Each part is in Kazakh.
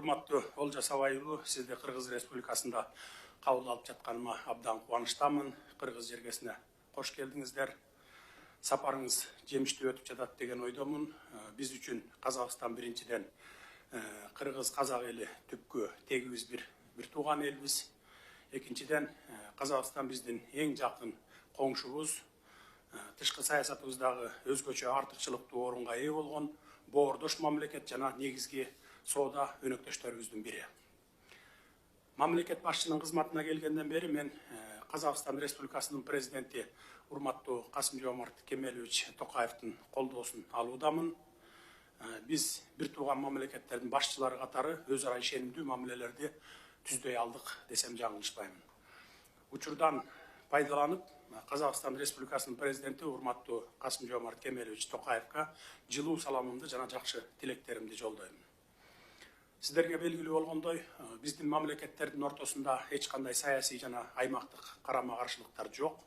Урматтуу Олжас Абайұлы, сізді Қырғыз Республикасында қабыл алып жатқаныма абдан қуаныштамын. Қырғыз жергесіне қош келдіңіздер. Сапарыңыз жемішті өтіп жатат деген ойдамын. Біз үшін Қазақстан біріншіден Қырғыз қазақ елі түпкі тегіміз бір туған елбіз. Екіншіден Қазақстан біздің ең жақын қоңшыбыз. Тышқы саясатыбыздағы өзгөчө артықшылықты орынға ие болған боордош мамлекет жана негизги соода өнөктөштөрүбүздүн бири. Мамлекет башчынын кызматына келгенден бери мен Қазақстан Республикасынын президенти урматтуу Касым-Жомарт Кемелович Токаевдин колдоосун алуудамын. Биз бир тууган мамлекеттердин башчылары катары өз ара ишенимдүү мамилелерди түздөй алдык десем жаңылышпаймын. Учурдан пайдаланып, Қазақстан Республикасынын президенти урматтуу Касым-Жомарт Кемелович Токаевка жылуу саламымды жана жакшы тилектеримди жолдойм. Сиздерге белгилүү болгондой, биздин мамлекеттердин ортосунда эч кандай саясий жана аймактык карама-каршылыктар жок.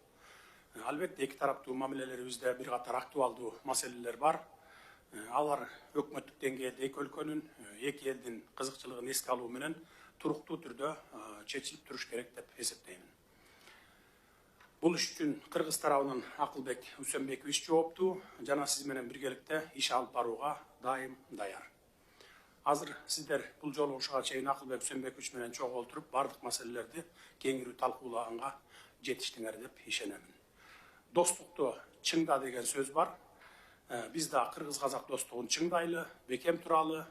Албетте, эки тараптуу мамилелерибизде бир катар актуалдуу маселелер бар. Алар өкмөттүк деңгээлде эки өлкөнүн, эки элдин кызыкчылыгын эске алуу менен туруктуу түрдө чечилип туруш керек деп эсептеймин. Бул иш үчүн Кыргыз тарабынын Акылбек Үсөнбекович жооптуу жана сиз менен биргеликте иш алып барууга дайым даяр. Азыр сиздер бул жолугушууга чейин Акылбек Үсөнбекович менен чогуу отуруп бардык маселелерди кеңирүү талкуулаганга жетиштиңер деп ишенемин. Достукту чыңда деген сөз бар. Биз да кыргыз-казак достугун чыңдайлы, бекем туралы.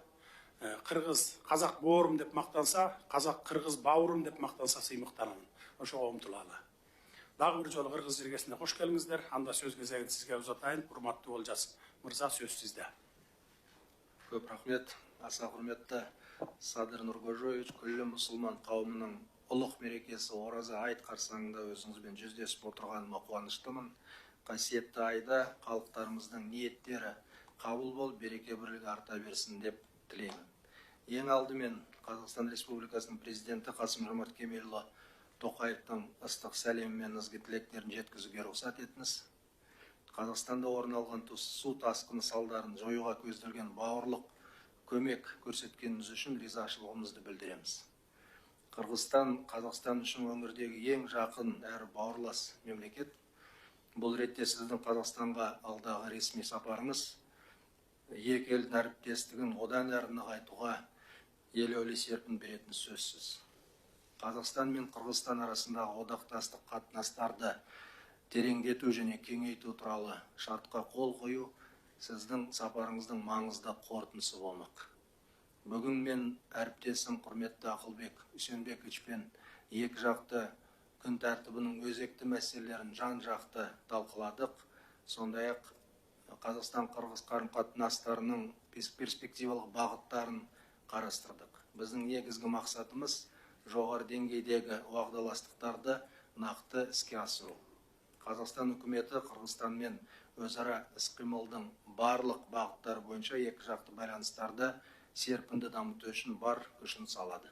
Кыргыз казак боорум деп мактанса, казак кыргыз бауырум деп мактанса сыймыктанамын. Ошого умтулалы. Дагы бир жолу Кыргыз жергесине кош келиңиздер. Анда сөз кезегин сизге узатайын. Урматтуу Олжас мырза, сөз сизде. Көп рахмет. Аса құрметті Садыр Нуркожоевич, күллі мұсылман қауымының ұлық мерекесі Ораза айт қарсаңында өзіңізбен жүздесіп отырғаныма қуаныштымын. Қасиетті айда халықтарымыздың ниеттері қабыл болып, береке бірлігі арта берсін деп тілеймін. Ең алдымен Қазақстан Республикасының президенті Касым-Жомарт Кемелұлы Тоқаевтың ыстық сәлемі мен ызғы тілектерін жеткізуге рұқсат етіңіз. Қазақстанда орын алған су тасқыны салдарын жоюға көзделген бауырлық көмек көрсеткеніміз үшін ризашылығымызды білдіреміз. Қырғызстан Қазақстан үшін өңірдегі ең жақын әрі бауырлас мемлекет. Бұл ретте сіздің Қазақстанға алдағы ресми сапарыңыз екі елдің әріптестігін одан әрі нығайтуға елеулі серпін беретін сөзсіз. Қазақстан мен Қырғызстан арасындағы одақтастық қатынастарды тереңдету және кеңейту туралы шартқа қол қою сіздің сапарыңыздың маңызды қорытындысы болмақ. Бүгін мен әріптесім құрметті Акылбек Үсөнбековичпен екі жақты күн тәртібінің өзекті мәселелерін жан-жақты талқыладық. Сондай-ақ Қазақстан-Қырғыз қарым-қатынастарының перспективалық бағыттарын қарастырдық. Біздің негізгі мақсатымыз жоғары деңгейдегі уағдаластықтарды нақты іске асыру. Қазақстан үкіметі Қырғызстанмен өзара іс-қимылдың барлық бағыттары бойынша екі жақты байланыстарды серпінді дамыту үшін бар күшін салады.